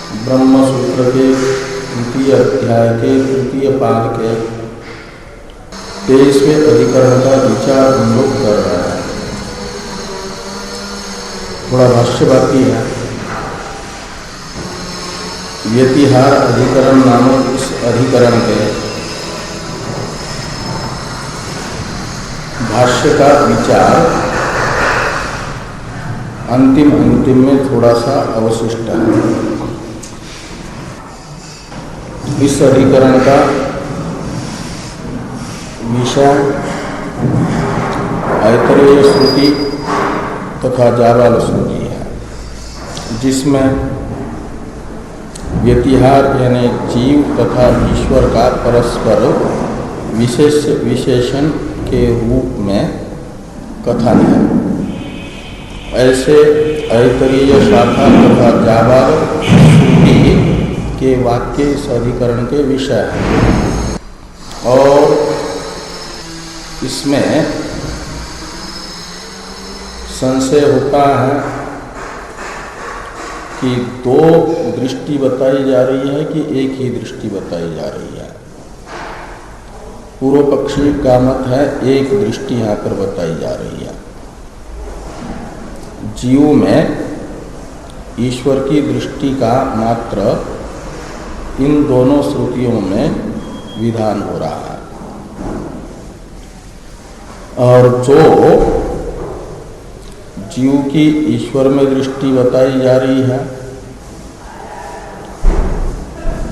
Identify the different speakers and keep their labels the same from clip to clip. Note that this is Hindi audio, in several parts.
Speaker 1: ब्रह्म सूत्र के तृतीय अध्याय के तृतीय पाद के 23वें अधिकरण का विचार हम लोग कर रहे हैं। थोड़ा भाष्य बाकी है। व्यतिहार अधिकरण नामक इस अधिकरण के भाष्य का विचार अंतिम में थोड़ा सा अवशिष्ट है। इस अधिकरण का विषय ऐतरेय श्रुति तथा जाबाल श्रुति है, जिसमें व्यतिहार यानी जीव तथा ईश्वर का परस्पर विशेषण के रूप में कथन है। ऐसे ऐतरीय शाखा तथा जाबाल श्रुति के वाक्य इस अधिकरण के विषय है। और इसमें संशय होता है कि दो दृष्टि बताई जा रही है कि एक ही दृष्टि बताई जा रही है। पूर्व पक्षी का मत है एक दृष्टि यहाँ पर बताई जा रही है। जीव में ईश्वर की दृष्टि का मात्र इन दोनों श्रुतियों में विधान हो रहा है। और जो जीव की ईश्वर में दृष्टि बताई जा रही है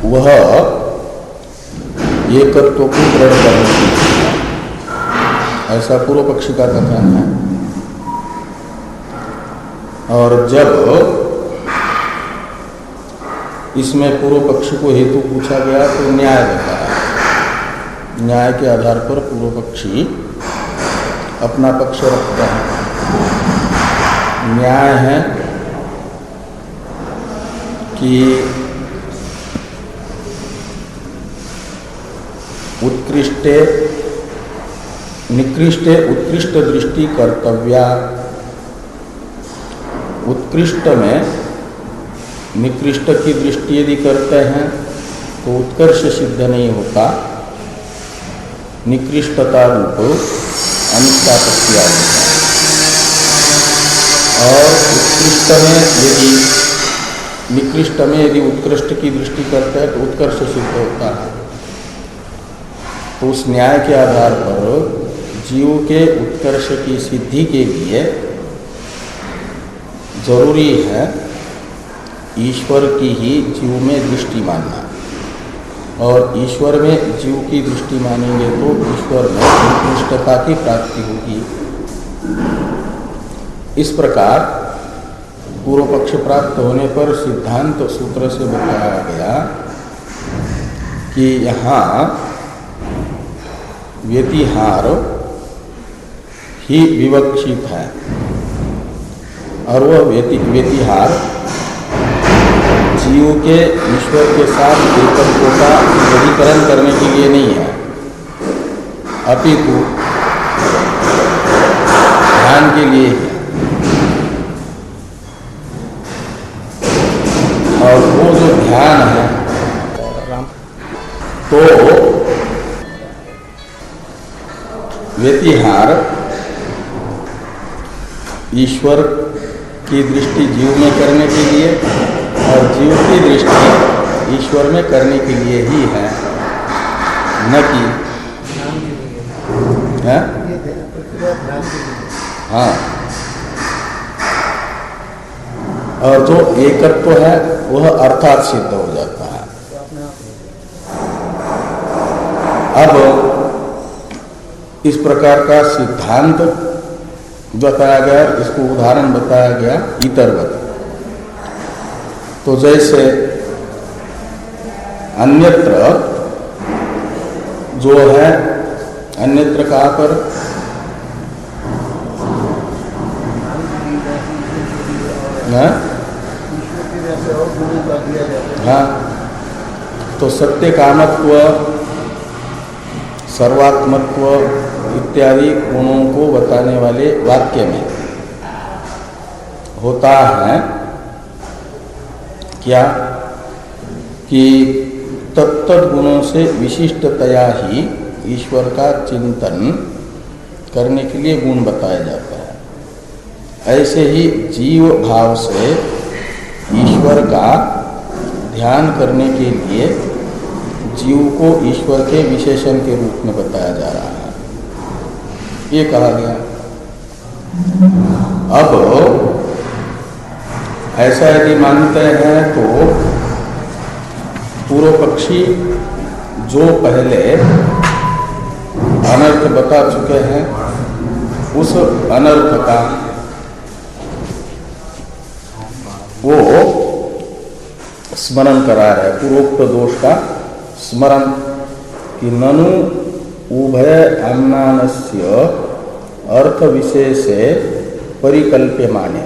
Speaker 1: वह एकत्व को दृढ़ करने की, ऐसा पूर्व पक्षी का कथन है। और जब इसमें पूर्व पक्षी को हेतु पूछा गया तो न्याय बताया। न्याय के आधार पर पूर्व पक्षी अपना पक्ष रखते हैं। न्याय है कि निकृष्टे उत्कृष्ट दृष्टि कर्तव्या। उत्कृष्ट में निकृष्ट की दृष्टि यदि करते हैं तो उत्कर्ष सिद्ध नहीं होता, निकृष्टता रूप अनिष्टापत्ति आती है। और उत्कृष्ट में यदि निकृष्ट में यदि उत्कृष्ट की दृष्टि करते हैं तो उत्कर्ष सिद्ध होता है। तो उस न्याय के आधार पर जीव के उत्कर्ष की सिद्धि के लिए जरूरी है ईश्वर की ही जीव में दृष्टि मानना। और ईश्वर में जीव की दृष्टि मानेंगे तो ईश्वर में उत्कृष्टता की प्राप्ति होगी। इस प्रकार पूर्व पक्ष प्राप्त होने पर सिद्धांत सूत्र से बताया गया कि यहाँ व्यतिहार ही विवक्षित है। और वह व्यतिहार जीव के ईश्वर के साथ एकत्व का दृढ़ीकरण करने के लिए नहीं है, अपितु ध्यान के लिए है। और वो जो ध्यान है तो व्यतिहार ईश्वर की दृष्टि जीव में करने के लिए और जीव की दृष्टि ईश्वर में करने के लिए ही है, न कि है? हाँ। और जो एकत्व है वह अर्थात सिद्ध हो जाता है। अब इस प्रकार का सिद्धांत बताया गया, इसको उदाहरण बताया गया इतरवत। तो जैसे अन्यत्र जो है, अन्यत्र कहाँ पर हाँ, तो सत्य कामत्व, सर्वात्मत्व इत्यादि गुणों को बताने वाले वाक्य में होता है क्या कि तत्त गुणों से विशिष्टतया ही ईश्वर का चिंतन करने के लिए गुण बताया जाता है। ऐसे ही जीव भाव से ईश्वर का ध्यान करने के लिए जीव को ईश्वर के विशेषण के रूप में बताया जा रहा है, ये कहा गया। अब ऐसा यदि मानते हैं तो पूर्व पक्षी जो पहले अनर्थ बता चुके हैं उस अनर्थ का वो स्मरण करा रहे, पूर्वोक्त दोष का स्मरण कि ननु उभय आम्नानस्य अर्थ विशेषे परिकल्प्यमाने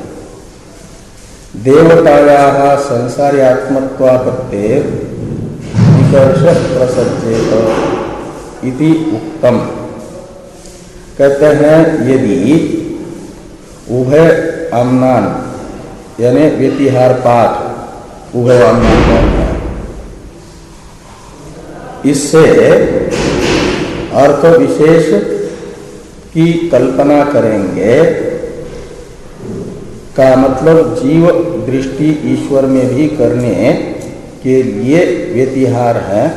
Speaker 1: देवतायाः संसार्यात्मत्वापत्तेर निकर्ष प्रसज्जेत इति उक्तम। कहते हैं यदि उभय आम्नान यानी व्यतिहार पाठ उभय आम्नान कहते हैं, इससे अर्थ विशेष की कल्पना करेंगे का मतलब जीव दृष्टि ईश्वर में भी करने के लिए व्यतिहार है,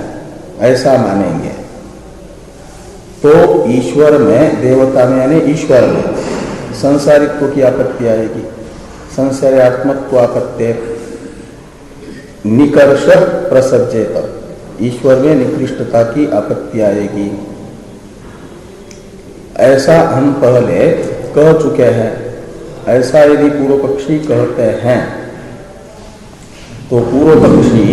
Speaker 1: ऐसा मानेंगे तो ईश्वर में, देवता में यानी ईश्वर में संसारित्व की आपत्ति आएगी। संसारात्मत्व आपत्ति निकर्ष प्रसज्जेत, ईश्वर में निकृष्टता की आपत्ति आएगी। ऐसा हम पहले कह चुके हैं। ऐसा यदि पूर्व पक्षी कहते हैं तो पूर्व पक्षी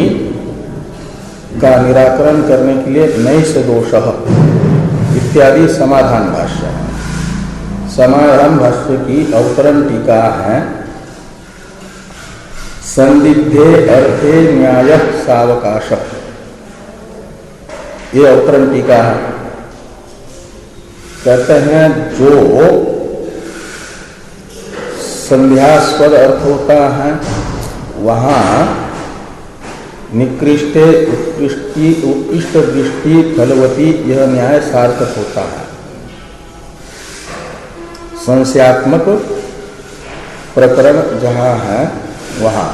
Speaker 1: का निराकरण करने के लिए नैष दोषः इत्यादि समाधान भाष्य है। समाधान भाष्य की अवतरण टीका है संदिग्धे अर्थे न्याय सावकाश, ये अवतरण टीका है। कहते हैं जो संध्यास्पद अर्थ होता है वहाँ निकृष्टे उत्कृष्ट दृष्टि फलवती यह न्याय सार्थक होता है। संशयात्मक प्रकरण जहाँ है वहाँ,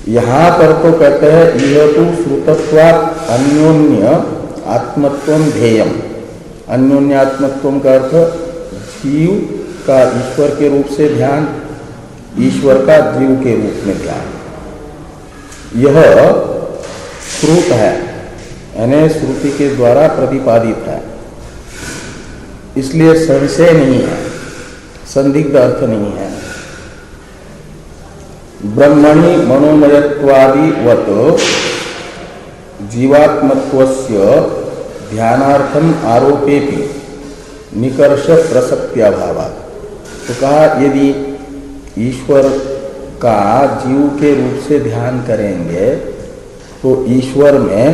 Speaker 1: यहाँ पर तो कहते हैं यह तो श्रुतत्वात् अन्योन्य आत्मत्वं ध्येयम्। अन्योन्य आत्मत्वं का अर्थ जीव का ईश्वर के रूप से ध्यान, ईश्वर का जीव के रूप में ध्यान, यह श्रुत है यानी श्रुति के द्वारा प्रतिपादित है, इसलिए संशय नहीं है, संदिग्ध अर्थ नहीं है। ब्रह्मणि मनोमयत्वादिवत जीवात्मत्वस्य ध्यानार्थम आरोपेपि निकर्ष प्रसक्त्याभावात्। तो कहा यदि ईश्वर का जीव के रूप से ध्यान करेंगे तो ईश्वर में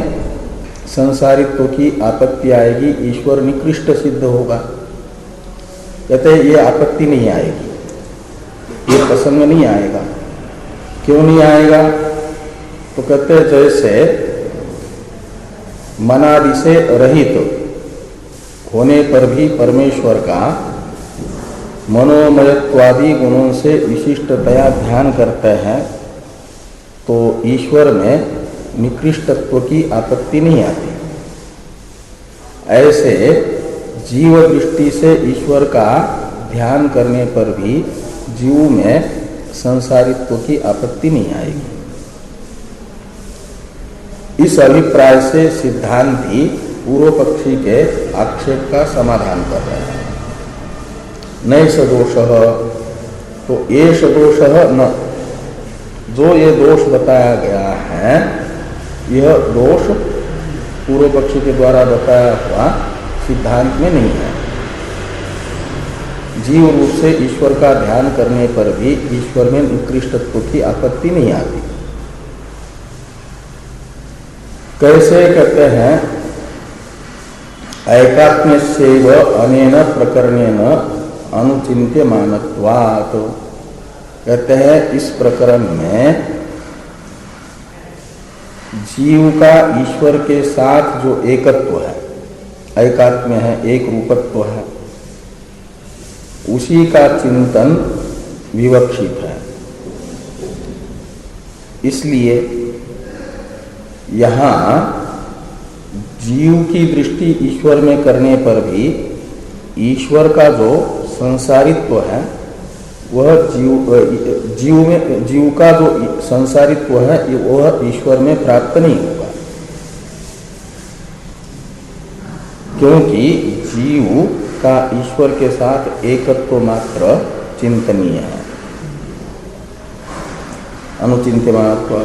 Speaker 1: संसारित्व की आपत्ति आएगी, ईश्वर निकृष्ट सिद्ध होगा। कहते हैं ये आपत्ति नहीं आएगी, ये प्रसंग नहीं आएगा। क्यों नहीं आएगा? तो कहते हैं जैसे मनादि से रहित होने पर भी परमेश्वर का मनोमयत्वादि गुणों से विशिष्टतया ध्यान करते हैं तो ईश्वर में निकृष्टत्व की आपत्ति नहीं आती। ऐसे जीव दृष्टि से ईश्वर का ध्यान करने पर भी जीव में संसारित्व की आपत्ति नहीं आएगी। इस अभिप्राय से सिद्धांती पूर्व पक्षी के आक्षेप का समाधान कर रहे हैं। नैष दोषः, तो एष दोषः न, जो ये दोष बताया गया है यह दोष पूर्व पक्षी के द्वारा बताया हुआ सिद्धांत में नहीं है। जीव रूप से ईश्वर का ध्यान करने पर भी ईश्वर में निकृष्टत्व की आपत्ति नहीं आती। कैसे कहते हैं? ऐकात्म्यस्यैव अनेन प्रकरणेन अनुचिन्त्यमानत्वात्। कहते हैं इस प्रकरण में जीव का ईश्वर के साथ जो एकत्व है, एकात्म्य है, एक रूपत्व है, उसी का चिंतन विवक्षित है। इसलिए यहाँ जीव की दृष्टि ईश्वर में करने पर भी ईश्वर का जो संसारित्व है वह जीव का जो संसारित्व है वह ईश्वर में प्राप्त नहीं होगा, क्योंकि जीव का ईश्वर के साथ एकत्व मात्र चिंतनीय है, अनुचिंत्य महत्व।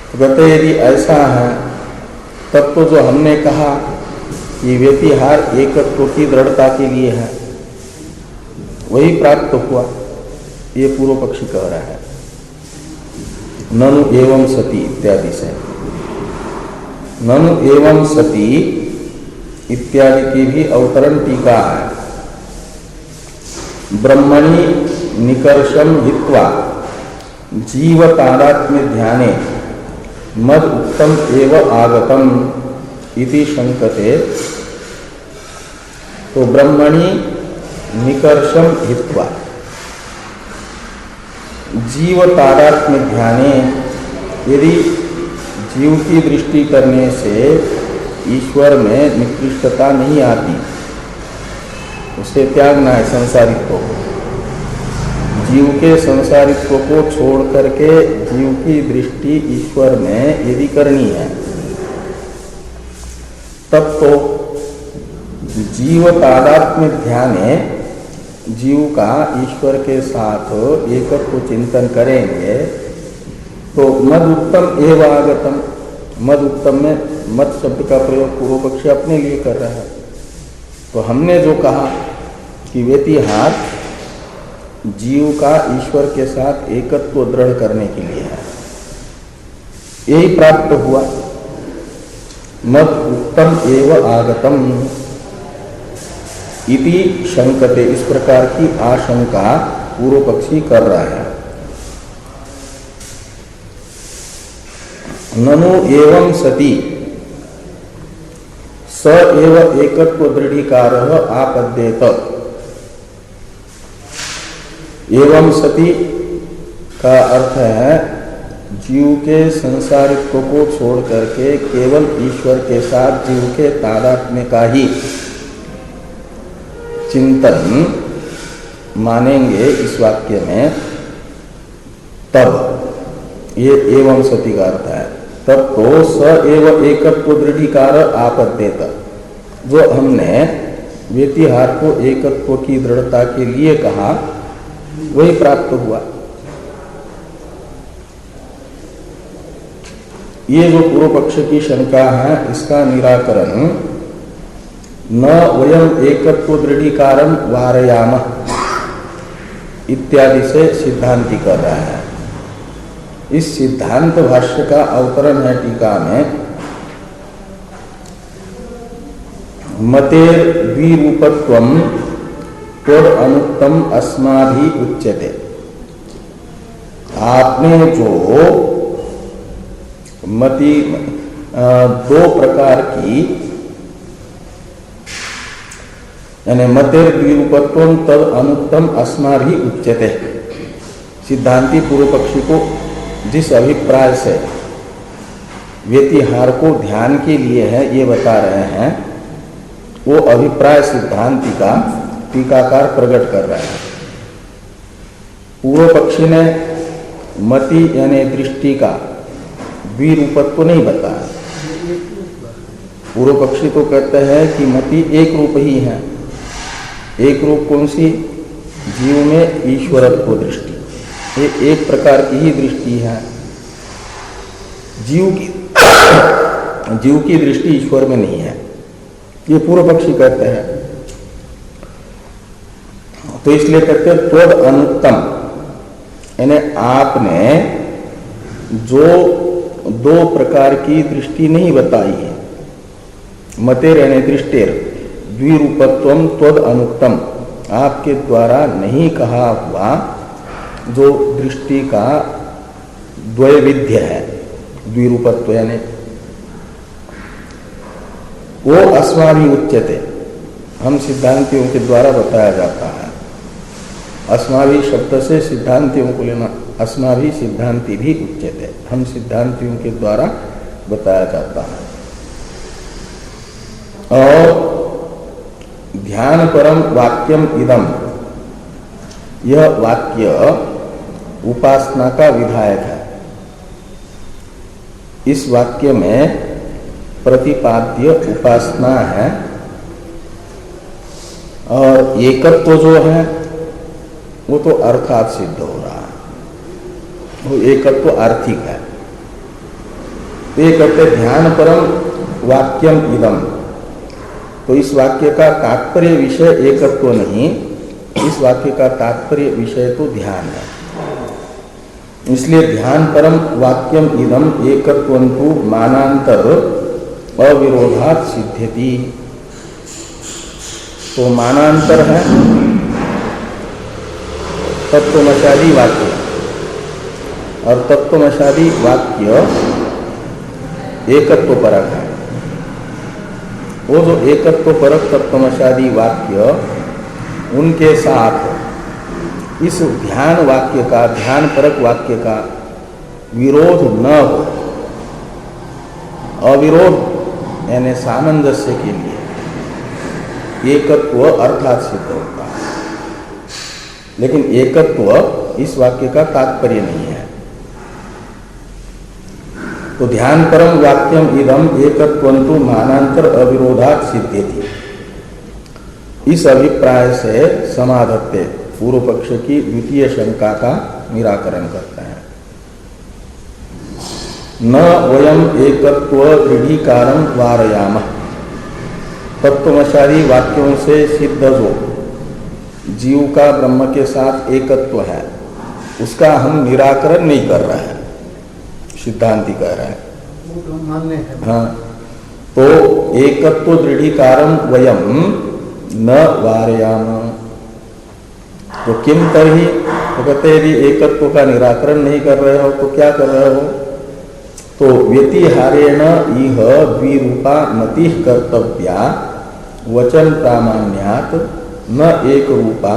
Speaker 1: तो कहते यदि ऐसा है तब तो जो हमने कहा कि व्यतिहार एकत्व की दृढ़ता के लिए है वही प्राप्त हुआ, ये पूर्व पक्षी कह रहा है। ननु एवं सती इत्यादि से, ननु एवं सती इत्यादि की भी अवतरण टीका है। ब्रह्मणि निकर्षम हित्वा जीव तादात्म्य ध्याने मद उत्तम एव आगतम इति शंकते। तो ब्रह्मणि निकर्षम हित्वा, जीव तादात्म्य ध्याने, यदि जीव की दृष्टि करने से ईश्वर में निकृष्टता नहीं आती, उसे त्यागना है संसारित्व को। जीव के संसारित्व को छोड़ करके जीव की दृष्टि ईश्वर में यदि करनी है तब तो जीव तादात्म्य ध्याने, जीव का ईश्वर के साथ एकत्व चिंतन करेंगे तो मद उत्तम एव आगतम। मद उत्तम में मद शब्द का प्रयोग पूर्व पक्षी अपने लिए कर रहा है। तो हमने जो कहा कि व्यतिहार जीव का ईश्वर के साथ एकत्व दृढ़ करने के लिए है, यही प्राप्त हुआ। मद उत्तम एव आगतम इति शंकते, इस प्रकार की आशंका पूर्व पक्षी कर रहा है। ननु एवं सती स एव एकत्व दृढ़ीकार आपद्येत। एवं सती का अर्थ है जीव के संसारित्व को छोड़ करके केवल ईश्वर के साथ जीव के तादात्म्य का ही चिंतन मानेंगे इस वाक्य में, तब ये एवं सती का अर्थ है। तब तो स एव एकत्व दृढ़ीकार आपद्येत, जो हमने व्यतिहार को एकत्व की दृढ़ता के लिए कहा वही प्राप्त हुआ। ये जो पूर्व पक्ष की शंका है इसका निराकरण न वयम एकत्व दृढ़ीकारम वारयाम इत्यादि से सिद्धांति कर रहा है। इस सिद्धांत भाष्य का अवतरण है टीका में, मतेर द्विरूपत्वम तद अनुक्तम अस्माभि उच्यते। आपने जो मति दो प्रकार की, यानी मतेर द्विरूपत्वम तद अनुक्तम अस्माभि उच्यते, सिद्धांति पूर्व पक्षी को जिस अभिप्राय से व्यतिहार को ध्यान के लिए है ये बता रहे हैं, वो अभिप्राय सिद्धांति का टीकाकार प्रकट कर रहा है। पूर्व पक्षी ने मति यानी दृष्टि का द्विरूपत्व नहीं बताया। पूर्व पक्षी तो कहते हैं कि मति एक रूप ही है। एक रूप कौन सी? जीव में ईश्वरत्व दृष्टि, ये एक प्रकार की ही दृष्टि है। जीव की दृष्टि ईश्वर में नहीं है, ये पूर्व पक्षी कहते हैं। तो इसलिए कहते हैं त्वद अनुत्तम, यानी आपने जो दो प्रकार की दृष्टि नहीं बताई है, मतेर यानी दृष्टेर, द्विरूपत्वम त्वद अनुक्तम, आपके द्वारा नहीं कहा हुआ जो दृष्टि का द्वैविध्य है, द्विरूपत्व यानी वो अस्माभि उच्यते, हम सिद्धांतियों के द्वारा बताया जाता है। अस्माभि शब्द से सिद्धांतियों को लेना, अस्माभि सिद्धांति भी उच्यते, हम सिद्धांतियों के द्वारा बताया जाता है। और ध्यान परम वाक्यम इदम, यह वाक्य उपासना का विधायक है। इस वाक्य में प्रतिपाद्य उपासना है और एकत्व जो है वो तो अर्थात सिद्ध हो रहा है, वो एकत्व आर्थिक है। तो ये कहते ध्यान परम वाक्यम इदम, तो इस वाक्य का तात्पर्य विषय एकत्व नहीं, इस वाक्य का तात्पर्य विषय तो ध्यान है। इसलिए ध्यान परम वाक्यम इदम एकत्वंतु मानांतर अविरोधात् सिद्ध्यति। तो मानांतर है तत्वमशादी वाक्य, और तत्वमशादी वाक्य एकत्व परक है। वो जो एकत्व परक तत्वमशादी वाक्य, उनके साथ इस ध्यान वाक्य का, ध्यान परक वाक्य का विरोध न हो, अविरोध यानी सामंजस्य के लिए एकत्व अर्थात सिद्ध होता है। लेकिन एकत्व इस वाक्य का तात्पर्य नहीं है। तो ध्यान परम वाक्यम इदम एकत्वंतु मानांतर अविरोधात् सिद्ध्यति, इस अभिप्राय से समाधत्ते पूर्व पक्ष की द्वितीय शंका का निराकरण करते हैं। न वयम एकत्व दृढ़ीकारं वारयामः, तत्वमशादी वाक्यों से सिद्ध जो जीव का ब्रह्म के साथ एकत्व है, उसका हम निराकरण नहीं कर रहे हैं, सिद्धांति कह रहे हैं। हाँ, तो एकत्व दृढ़ीकारं वयम न वारयामः, तो किम तर्हि, तो कहते यदि एकत्व का निराकरण नहीं कर रहे हो तो क्या कर रहे हो? तो व्यतिहारेण इह द्विरूपा मतिः कर्तव्या वचन प्रामाण्यात् न एक रूपा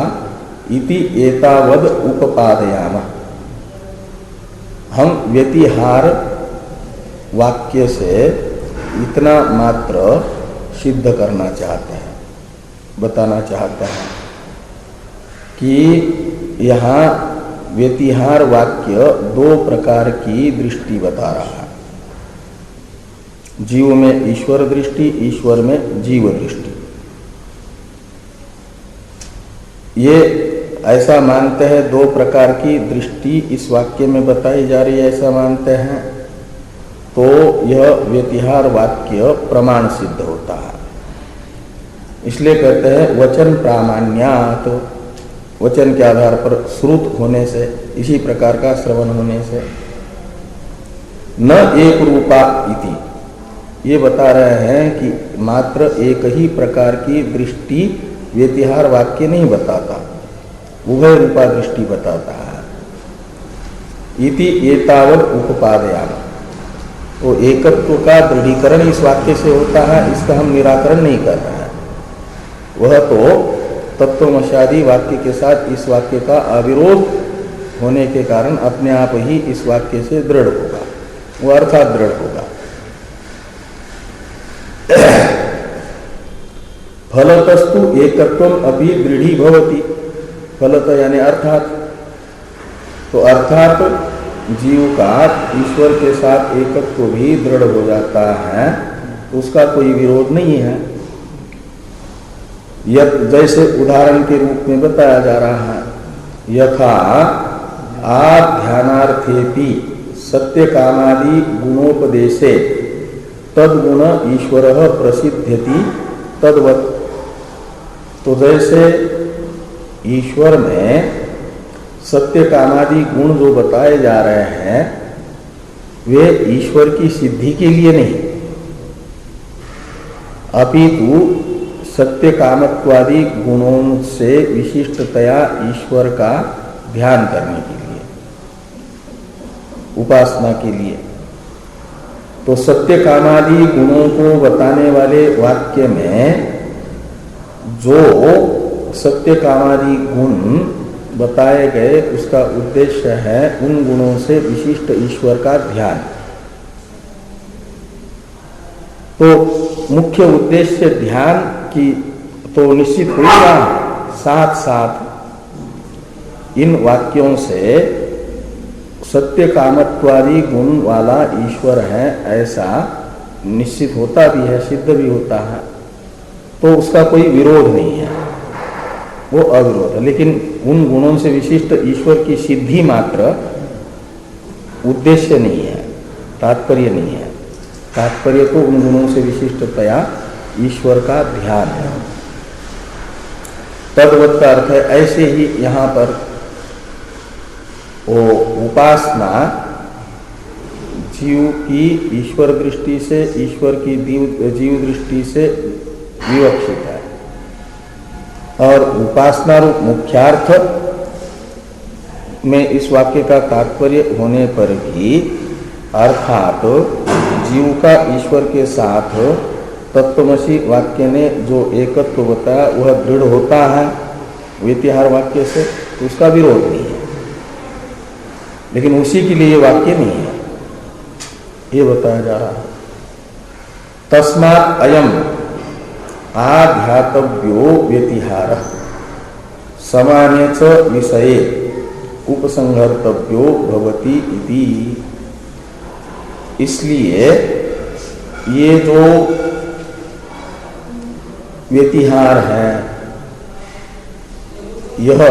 Speaker 1: इति एतावद उपपादयामः। हम व्यतिहार वाक्य से इतना मात्र सिद्ध करना चाहते हैं, बताना चाहते हैं कि यहाँ व्यतिहार वाक्य दो प्रकार की दृष्टि बता रहा है। जीव में ईश्वर दृष्टि, ईश्वर में जीव दृष्टि। ये ऐसा मानते हैं दो प्रकार की दृष्टि इस वाक्य में बताई जा रही है, ऐसा मानते हैं, तो यह व्यतिहार वाक्य प्रमाण सिद्ध होता है। इसलिए कहते हैं वचन प्रामाण्यात्, वचन के आधार पर श्रुत होने से, इसी प्रकार का श्रवण होने से। न एक रूपा इति, ये बता रहे हैं कि मात्र एक ही प्रकार की दृष्टि व्यतिहार वाक्य नहीं बताता, उभय रूपा दृष्टि बताता है। इति एतावत् उपपादयामः, तो एकत्व का दृढ़ीकरण इस वाक्य से होता है, इसका हम निराकरण नहीं कर रहे हैं। वह तो तत्वमशादी वाक्य के साथ इस वाक्य का अविरोध होने के कारण अपने आप ही इस वाक्य से दृढ़ होगा, वो अर्थात दृढ़ होगा। फलतस्तु एकत्वम अपि दृढ़ी भवति, फलत यानी अर्थात, तो अर्थात जीव का ईश्वर के साथ एकत्व भी दृढ़ हो जाता है, तो उसका कोई विरोध नहीं है। जैसे उदाहरण के रूप में बताया जा रहा है, यथा आध्यानार्थेपि सत्य कामादि गुणोपदेशे तद्गुण ईश्वरः प्रसिद्ध्यति तद्वत्। तो जैसे ईश्वर में सत्य कामादि गुण जो बताए जा रहे हैं, वे ईश्वर की सिद्धि के लिए नहीं, अपितु सत्य कामत्वादि गुणों से विशिष्टतया ईश्वर का ध्यान करने के लिए, उपासना के लिए। तो सत्य कामादि गुणों को बताने वाले वाक्य में जो सत्य कामादि गुण बताए गए उसका उद्देश्य है उन गुणों से विशिष्ट ईश्वर का ध्यान। तो मुख्य उद्देश्य ध्यान की तो निश्चित होगा, साथ साथ इन वाक्यों से सत्य कामत्वादि गुण वाला ईश्वर है ऐसा निश्चित होता भी है, सिद्ध भी होता है, तो उसका कोई विरोध नहीं है, वो अविरोध है। लेकिन उन गुणों से विशिष्ट ईश्वर की सिद्धि मात्र उद्देश्य नहीं है, तात्पर्य नहीं है। तात्पर्य तो उन गुणों से विशिष्टतया ईश्वर का ध्यान है। तद्वत् का अर्थ है ऐसे ही यहाँ पर वो उपासना जीव की ईश्वर दृष्टि से, ईश्वर की जीव दृष्टि से विवक्षित है। और उपासना रूप मुख्यार्थ में इस वाक्य का तात्पर्य होने पर भी अर्थात जीव का ईश्वर के साथ तत्वमसि वाक्य ने जो एकत्व बताया वह दृढ़ होता है व्यतिहार वाक्य से, तो उसका विरोध नहीं है। लेकिन उसी के लिए ये वाक्य नहीं है, ये बताया जा रहा है। तस्मात् अयम आध्यातव्यो व्यतिहार समाने च विषये उपसंहर्तव्यो भवति इति। इसलिए ये जो व्यतिहार है यह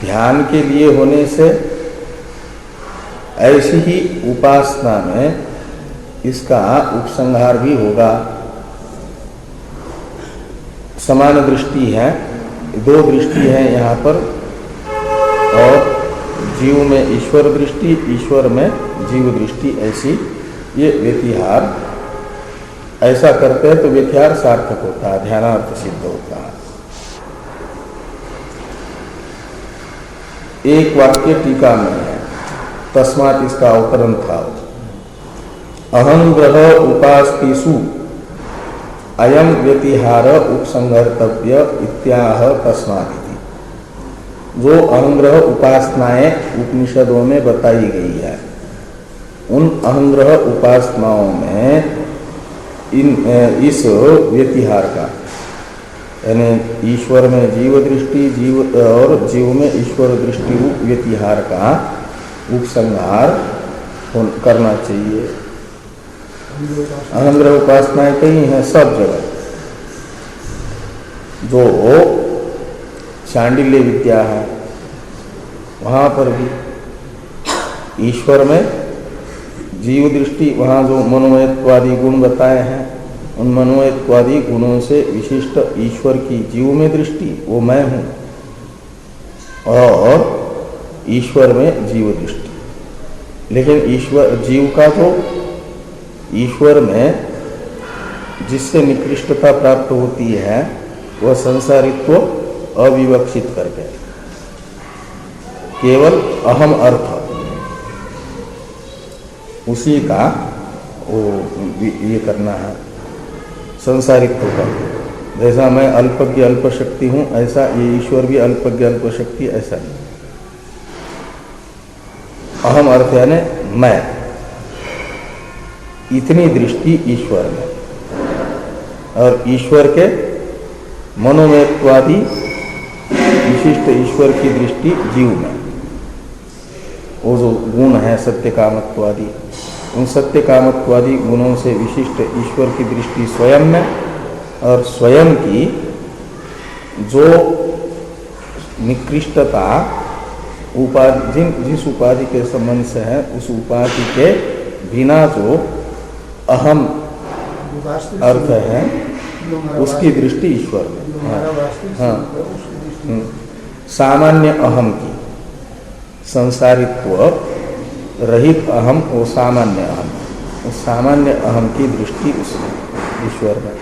Speaker 1: ध्यान के लिए होने से ऐसी ही उपासना में इसका उपसंहार भी होगा। समान दृष्टि है, दो दृष्टि है यहाँ पर, और जीव में ईश्वर दृष्टि, ईश्वर में जीव दृष्टि, ऐसी ये व्यतिहार ऐसा करते हैं तो व्यतिहार सार्थक होता है, ध्यानार्थ सिद्ध होता है। एक वाक्य टीका में है, तस्मात् इसका अवतरण था, अहं ग्रह उपास्तिषु अयम व्यतिहार उपसंहर्तव्य इत्याह तस्मात्। जो अहंग्रह उपासनाएं उपनिषदों में बताई गई है, उन अहंग्रह उपासनाओं में इस व्यतिहार का, यानी ईश्वर में जीव दृष्टि, जीव और जीव में ईश्वर दृष्टि रूप व्यतिहार का उपसंहार करना चाहिए। अहंग्रह उपासनाएं कई हैं सब जगह। जो शांडिल्य विद्या है वहाँ पर भी ईश्वर में जीव दृष्टि, वहाँ जो मनोमयत्वादि गुण बताए हैं उन मनोमयत्वादि गुणों से विशिष्ट ईश्वर की जीव में दृष्टि, वो मैं हूँ, और ईश्वर में जीव दृष्टि। लेकिन ईश्वर जीव का तो ईश्वर में जिससे निकृष्टता प्राप्त होती है वह संसारित्व अविवक्षित करके केवल अहम अर्थ उसी का वो ये करना है, संसारित्व का। जैसा मैं अल्पज्ञ अल्प शक्ति हूँ ऐसा ये ईश्वर भी अल्पज्ञ अल्प शक्ति, ऐसा नहीं। अहम अर्थ यानी मैं, इतनी दृष्टि ईश्वर में, और ईश्वर के मनोमयत्वादि विशिष्ट ईश्वर की दृष्टि जीव में। वो जो गुण है सत्य कामत्वादि, उन सत्य कामत्वादि गुणों से विशिष्ट ईश्वर की दृष्टि स्वयं में, और स्वयं की जो निकृष्टता उपाधि, जिस उपाधि के संबंध से है उस उपाधि के बिना जो अहम अर्थ है उसकी दृष्टि ईश्वर में। हाँ, सामान्य अहम की, संसारित्व रहित अहम, वो सामान्य अहम, उस सामान्य अहम की दृष्टि उसमें ईश्वर में।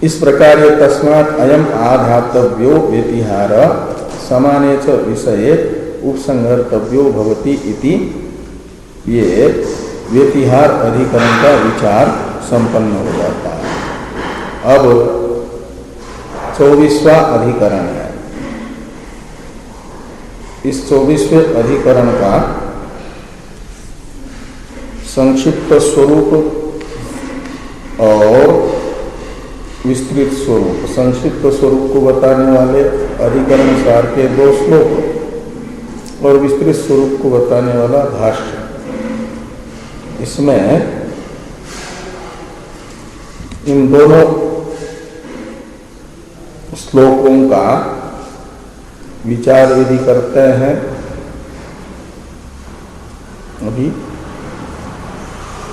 Speaker 1: इस प्रकार ये तस्मात् अयम आधातव्यो व्यतिहार समाने च विषये उपसंहर्तव्यो भवति इति ये व्यतिहार अधिकरण का विचार संपन्न हो जाता है। अब 24वां अधिकरण है। इस 24वें अधिकरण का संक्षिप्त स्वरूप और विस्तृत स्वरूप। संक्षिप्त स्वरूप को बताने वाले अधिकरण सार के 2 श्लोक और विस्तृत स्वरूप को बताने वाला भाष्य। इसमें इन दोनों श्लोकों का विचार यदि करते हैं अभी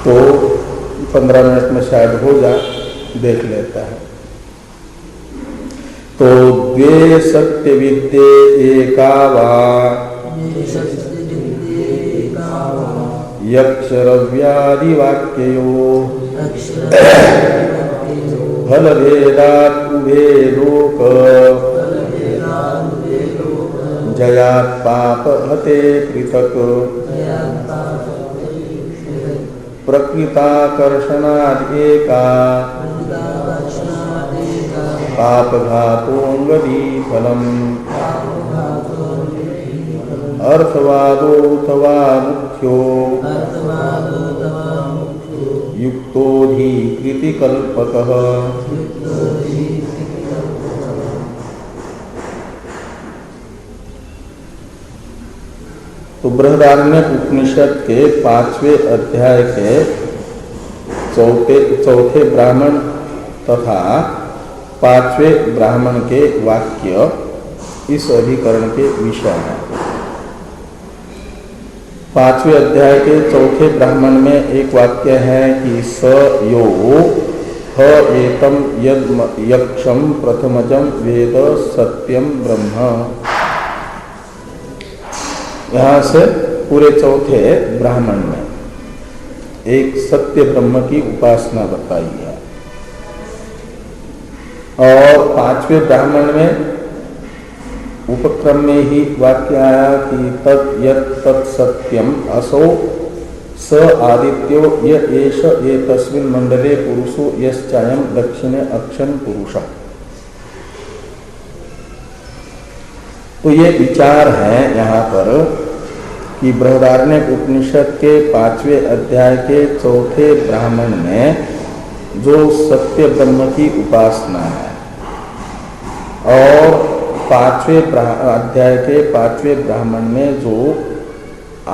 Speaker 1: तो 15 मिनट में शायद हो जाए, देख लेता है। तो द्वे सत्य विद्ये एका वा यक्षरव्यादि वाक्ययो फल भेदात् उभे लोक जयात् पाप हते पृथक प्रकृताकर्षणाद् एका पापघातोऽंगदी फलम् अर्थवादोऽथवा मुख्यो युक्तोऽधि कल्पकः। तो बृहदारण्यक उपनिषद के 5वें अध्याय के चौथे ब्राह्मण तथा 5वें ब्राह्मण के वाक्य इस अधिकरण के विषय हैं। 5वें अध्याय के चौथे ब्राह्मण में एक वाक्य है कि स यो ह एतम यद यक्षम प्रथमजम वेद सत्यम ब्रह्म। यहाँ से पूरे चौथे ब्राह्मण में एक सत्य ब्रह्म की उपासना बताई है। और 5वें ब्राह्मण में उपक्रम में ही वाक्य आया कि तत् यत् तत् सत्यम असौ स आदित्यो य एष एतस्मिन् मंडले पुरुषो यश्चायं दक्षिणे अक्षन पुरुषः। तो ये विचार है यहाँ पर कि बृहदारण्यक उपनिषद के 5वें अध्याय के चौथे ब्राह्मण में जो सत्य ब्रह्म की उपासना है और 5वें अध्याय के 5वें ब्राह्मण में जो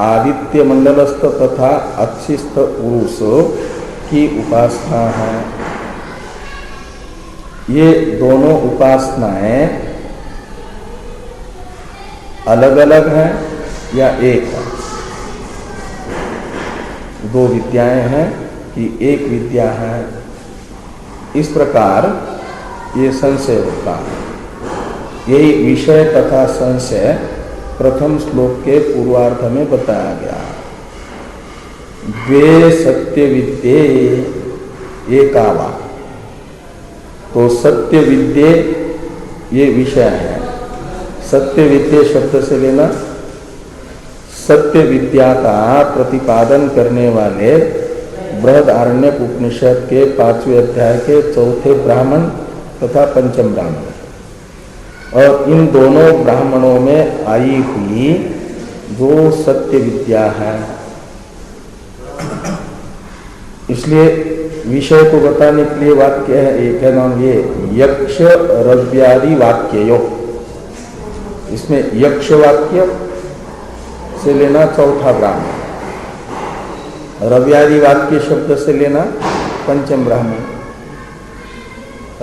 Speaker 1: आदित्य मंडलस्थ तथा अक्षिस्थ पुरुष की उपासना है, ये दोनों उपासनाएं अलग अलग हैं या एक है? 2 विद्याएं हैं कि एक विद्या है? इस प्रकार ये संशय होता है। यही विषय तथा संशय प्रथम श्लोक के पूर्वार्ध में बताया गया। द्वे सत्य विद्ये एका वा। तो सत्य विद्ये ये विषय है। सत्य विद्ये शब्द से लेना सत्य विद्या का प्रतिपादन करने वाले बृहदारण्यक उपनिषद के 5वें अध्याय के चौथे ब्राह्मण तथा पंचम ब्राह्मण, और इन दोनों ब्राह्मणों में आई हुई जो सत्य विद्या है। इसलिए विषय को बताने के लिए वाक्य है, एक है नाम ये यक्ष रव्यादि वाक्ययो। इसमें यक्ष वाक्य से लेना चौथा ब्राह्मण, रव्यादि वाक्य शब्द से लेना पंचम ब्राह्मण।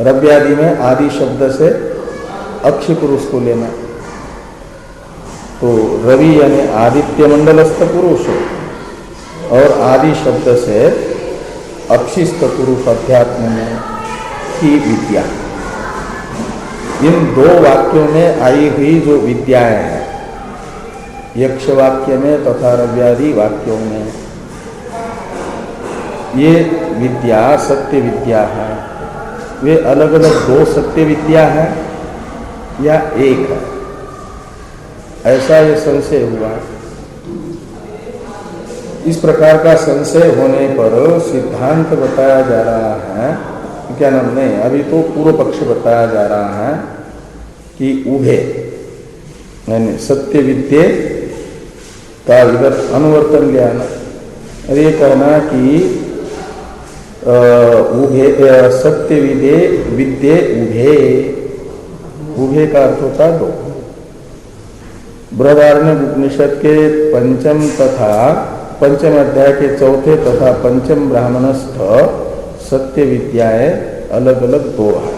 Speaker 1: रव्यादि में आदि शब्द से अक्षय पुरुष को लेना। तो रवि यानी आदित्य मंडलस्थ पुरुष और आदि शब्द से अक्षिस्थ पुरुष अध्यात्म में की विद्या। इन 2 वाक्यों में आई हुई जो विद्याएं हैं, यक्ष वाक्य में तथा रव्यादि वाक्यों में, ये विद्या सत्य विद्या है। वे अलग अलग 2 सत्य विद्या है या एक है? ऐसा ये संशय हुआ। इस प्रकार का संशय होने पर सिद्धांत बताया जा रहा है, क्या नाम नहीं, अभी तो पूर्व पक्ष बताया जा रहा है कि उभे यानी सत्य विद्ये का इधर अनुवर्तन लिया ना। अरे ये कहना कि उभे सत्य विद्ये उभे, उभे का अर्थ होता है दो। बृहदारण्यक उपनिषद के पंचम तथा पंचम अध्याय के चौथे तथा पंचम ब्राह्मणस्थ सत्य विद्याएं अलग अलग दो है,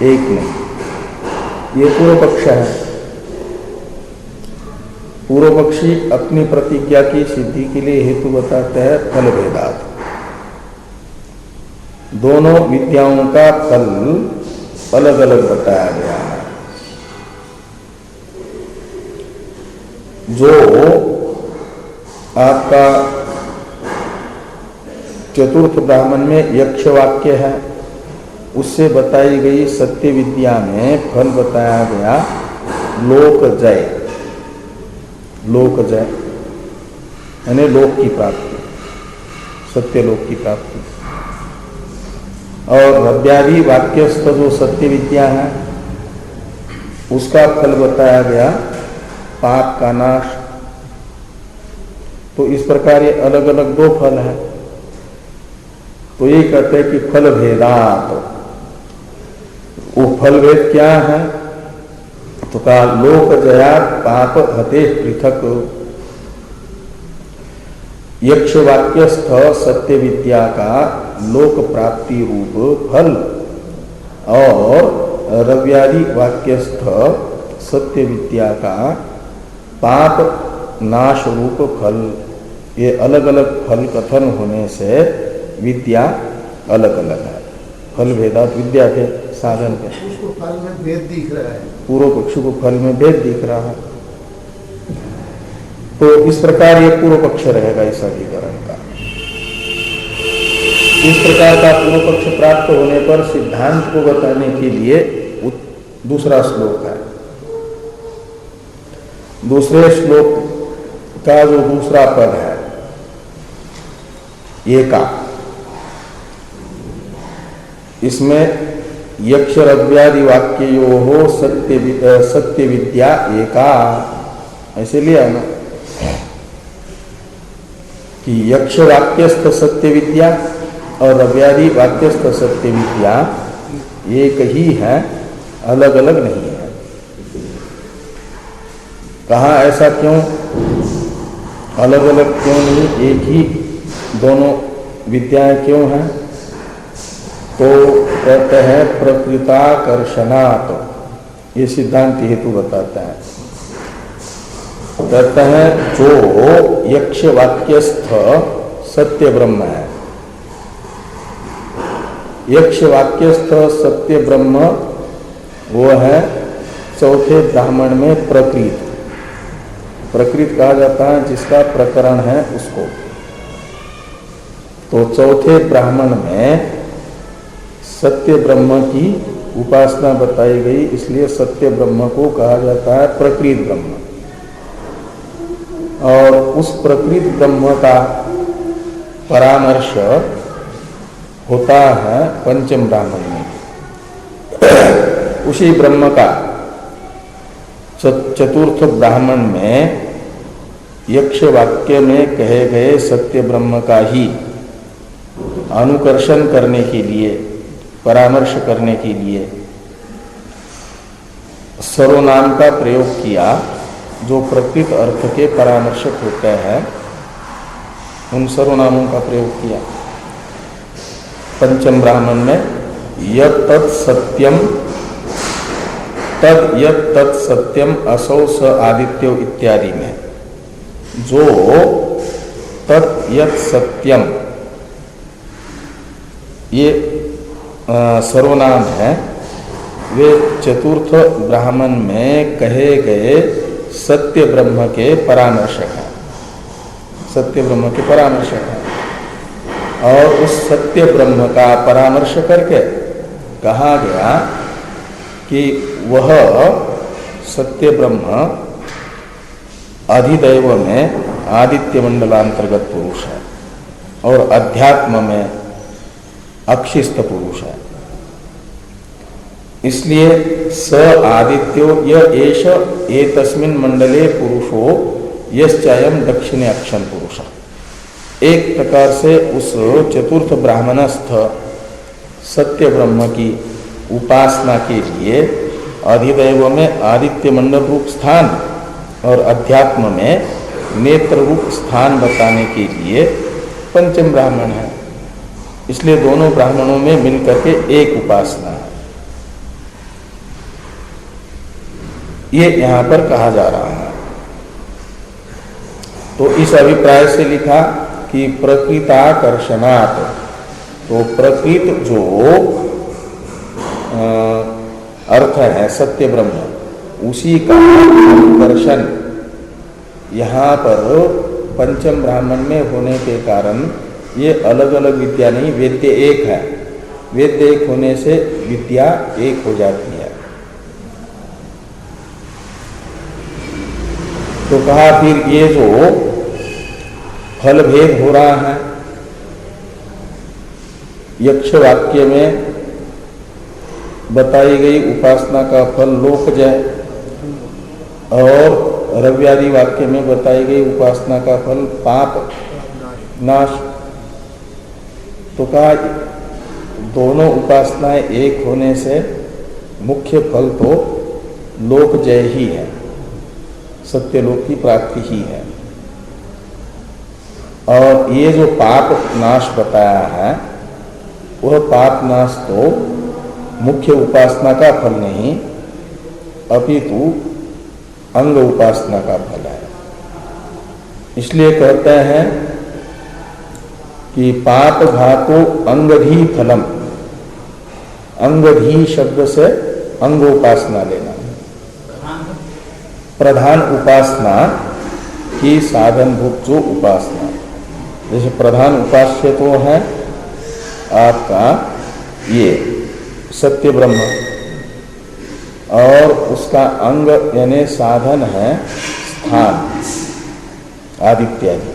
Speaker 1: एक नहीं। ये पूर्व पक्ष है। पूर्व पक्षी अपनी प्रतिज्ञा की सिद्धि के लिए हेतु बताते हैं फल भेदात। दोनों विद्याओं का फल अलग अलग बताया गया है। जो आपका चतुर्थ ब्राह्मण में यक्ष वाक्य है, उससे बताई गई सत्य विद्या में फल बताया गया लोक जय, लोक जय यानी लोक की प्राप्ति, सत्य लोक की प्राप्ति। और रव्यादि वाक्यस्थ जो सत्य विद्या है उसका फल बताया गया पाप का नाश। तो इस प्रकार ये अलग अलग दो फल है। तो ये कहते हैं कि फल भेदात। वो फल भेद क्या है? तो कहा लोक जया पाप हते पृथक। यक्ष वाक्यस्थ सत्य विद्या का लोक प्राप्ति रूप फल और रव्यादि वाक्यस्थ सत्य विद्या का पाप नाश रूप फल, ये अलग अलग फल कथन होने से विद्या अलग अलग है। फल भेदात विद्या के साधन के
Speaker 2: उसको फल में भेद दिख रहा है,
Speaker 1: पूर्व पक्ष को फल में भेद दिख रहा है। तो इस प्रकार ये पूर्व पक्ष रहेगा इस अधिकरण का। इस प्रकार का पूर्व पक्ष प्राप्त होने पर सिद्धांत को बताने के लिए दूसरा श्लोक है। दूसरे श्लोक का जो दूसरा पद है एका, इसमें यक्ष रव्यादि वाक्यो हो सत्य विद्या एका, ऐसे लिया ना कि यक्ष वाक्यस्थ सत्य विद्या और रव्यादि वाक्यस्थ सत्य विद्या एक ही है, अलग अलग नहीं है। कहा ऐसा क्यों? अलग अलग क्यों नहीं, एक ही दोनों विद्याएं क्यों हैं? तो कहते हैं प्रकृताकर्षणात्, ये सिद्धांत हेतु बताता है। कहते हैं जो यक्ष वाक्यस्थ सत्य ब्रह्म है, यक्ष वाक्यस्थ सत्य ब्रह्म वो है चौथे ब्राह्मण में प्रकृत। प्रकृत कहा जाता है जिसका प्रकरण है उसको। तो चौथे ब्राह्मण में सत्य ब्रह्म की उपासना बताई गई, इसलिए सत्य ब्रह्म को कहा जाता है प्रकृत ब्रह्म। और उस प्रकृत ब्रह्म का परामर्श होता है पंचम ब्राह्मण में। उसी ब्रह्म का चतुर्थ ब्राह्मण में यक्ष वाक्य में कहे गए सत्य ब्रह्म का ही अनुकर्षण करने के लिए, परामर्श करने के लिए सर्वनाम का प्रयोग किया, जो प्रकृत अर्थ के परामर्शक होते हैं उन सर्वनामों का प्रयोग किया। पंचम ब्राह्मण में यत् तत् सत्यम तद यत् तत् सत्यम असौ स आदित्यो इत्यादि में जो तत् यत् सत्यम ये सर्वनाम है, वे चतुर्थ ब्राह्मण में कहे गए सत्य ब्रह्म के परामर्शक हैं, सत्य ब्रह्म के परामर्शक हैं। और उस सत्य ब्रह्म का परामर्श करके कहा गया कि वह सत्य ब्रह्म अधिदैव में आदित्य मंडलांतर्गत पुरुष है और अध्यात्म में अक्षिस्त पुरुष है। इसलिए स आदित्यो य एष एतस्मिन् मंडले पुरुषो यश्चयम् दक्षिणे अक्षम पुरुष। एक प्रकार से उस चतुर्थ ब्राह्मणस्थ सत्य ब्रह्म की उपासना के लिए अधिदैव में आदित्य मंडल रूप स्थान और अध्यात्म में नेत्र रूप स्थान बताने के लिए पंचम ब्राह्मण है। इसलिए दोनों ब्राह्मणों में मिलकर के एक उपासना है, ये यहां पर कहा जा रहा है। तो इस अभिप्राय से लिखा कि प्रकृताकर्षणात्, तो प्रकृत जो अर्थ है सत्य ब्रह्म, उसी का आकर्षण यहाँ पर पंचम ब्राह्मण में होने के कारण ये अलग अलग विद्या नहीं, वेद्य एक है। वेद्य एक होने से विद्या एक हो जाती है। तो कहा फिर ये जो फल भेद हो रहा है, यक्ष वाक्य में बताई गई उपासना का फल लोकजय और रव्यादि वाक्य में बताई गई उपासना का फल पाप नाश, तो कहा दोनों उपासनाएं एक होने से मुख्य फल तो लोकजय ही है, सत्यलोक की प्राप्ति ही है। और ये जो पाप नाश बताया है, वह पाप नाश तो मुख्य उपासना का फल नहीं, अपितु अंग उपासना का फल है। इसलिए कहते हैं कि पाप घातो अंगधी फलम, अंगधी शब्द से अंग उपासना लेना, प्रधान उपासना की साधनभूत जो उपासना, जैसे प्रधान उपास्य तो है आपका ये सत्य ब्रह्म, और उसका अंग यानी साधन है स्थान आदित्यादि,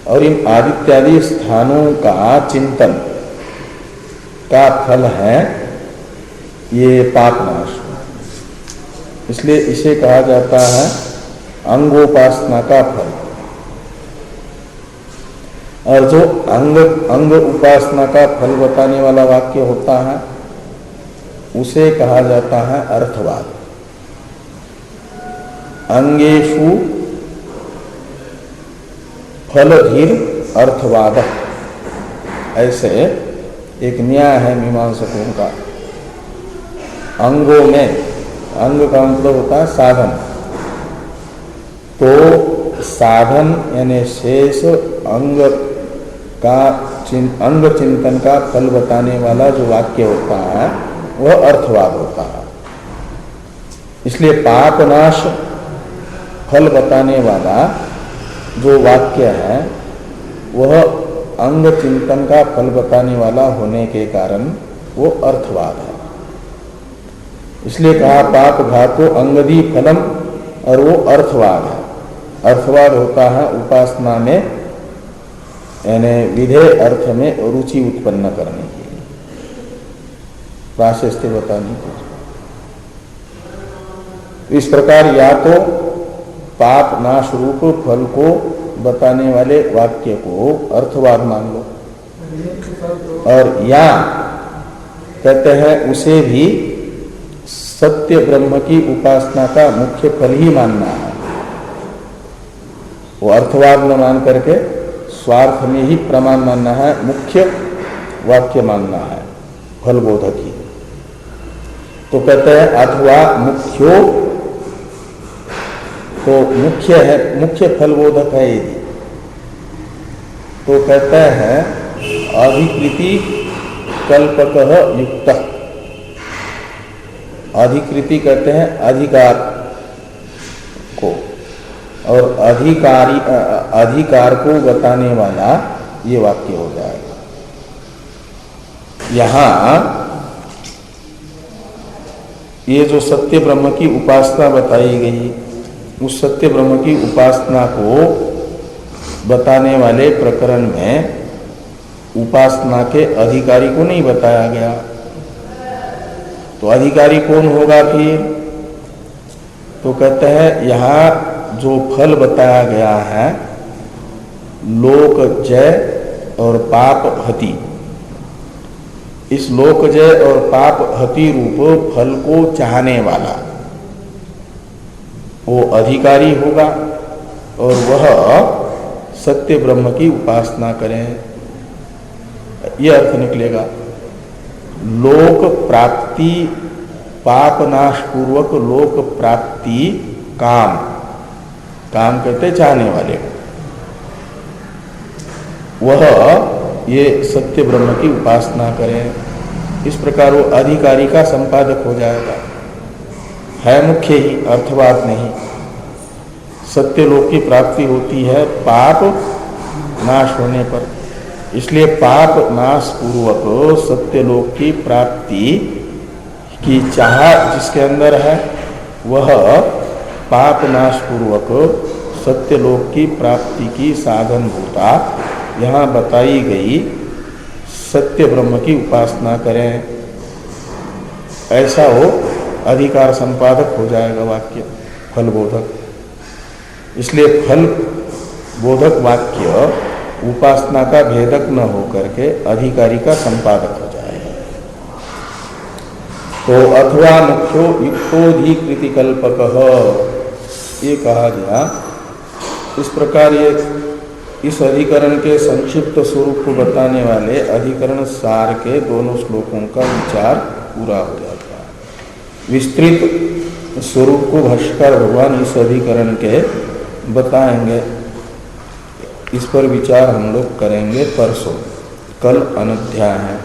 Speaker 1: और इन आदित्यादि स्थानों का चिंतन का फल है ये पापनाश। इसलिए इसे कहा जाता है अंगोपासना का फल। और जो अंग उपासना का फल बताने वाला वाक्य होता है, उसे कहा जाता है अर्थवाद। अंगेषु फलधीर अर्थवाद, ऐसे एक न्याय है मीमांसकों का। अंगों में, अंग का मतलब होता है साधन, तो साधन यानी शेष अंग का अंग चिंतन का फल बताने वाला जो वाक्य होता है वह अर्थवाद होता है। इसलिए पापनाश फल बताने वाला जो वाक्य है वह अंग चिंतन का फल बताने वाला होने के कारण वो अर्थवाद है। इसलिए कहा पाप घातो अंगदी फलम, और वो अर्थवाद है। अर्थवाद होता है उपासना में यानी विधेय अर्थ में रुचि उत्पन्न करने के लिए, प्राशस्त्य बताने के लिए। इस प्रकार या तो पाप नाश रूप फल को बताने वाले वाक्य को अर्थवाद मान लो, और या कहते हैं उसे भी सत्य ब्रह्म की उपासना का मुख्य फल ही मानना है। वो अर्थवाद न मान करके स्वार्थ में ही प्रमाण मानना है, मुख्य वाक्य मानना है फल बोधक ही। तो कहते हैं अथवा मुख्यो, तो मुख्य है, मुख्य फल बोधक है यदि, तो कहते हैं अधिकृति कल्पक युक्त। अधिकृति कहते हैं अधिकार को, और अधिकारी अधिकार को बताने वाला ये वाक्य हो जाएगा। यहां ये जो सत्य ब्रह्म की उपासना बताई गई, उस सत्य ब्रह्म की उपासना को बताने वाले प्रकरण में उपासना के अधिकारी को नहीं बताया गया। तो अधिकारी कौन होगा फिर? तो कहते हैं यहाँ जो फल बताया गया है लोक जय और पाप हति, इस लोक जय और पाप हति रूप फल को चाहने वाला वो अधिकारी होगा और वह सत्य ब्रह्म की उपासना करें। यह अर्थ निकलेगा। लोक प्राप्ति, पाप नाश पूर्वक लोक प्राप्ति काम, काम कहते चाहने वाले को, वह ये सत्य ब्रह्म की उपासना करें। इस प्रकार वो अधिकारी का संपादक हो जाएगा। है मुख्य ही, अर्थवाद नहीं। सत्य लोक की प्राप्ति होती है पाप नाश होने पर, इसलिए पाप नाश पूर्वक सत्य लोक की प्राप्ति की चाह जिसके अंदर है वह पाप नाश पूर्वक सत्य लोक की प्राप्ति की साधन भूता यहाँ बताई गई सत्य ब्रह्म की उपासना करें। ऐसा वो अधिकार संपादक हो जाएगा वाक्य, फल बोधक। इसलिए फल बोधक वाक्य उपासना का भेदक न होकर के अधिकारी का संपादक हो जाएगा। तो अथवा मुख्यो युक्तोधिकृति कल्पक ये कहा गया। इस प्रकार ये इस अधिकरण के संक्षिप्त स्वरूप को बताने वाले अधिकरण सार के दोनों श्लोकों का विचार पूरा हो जाता है। विस्तृत स्वरूप को भाष्यकार भगवान इस अधिकरण के बताएंगे। इस पर विचार हम लोग करेंगे परसों, कल अनध्याय है।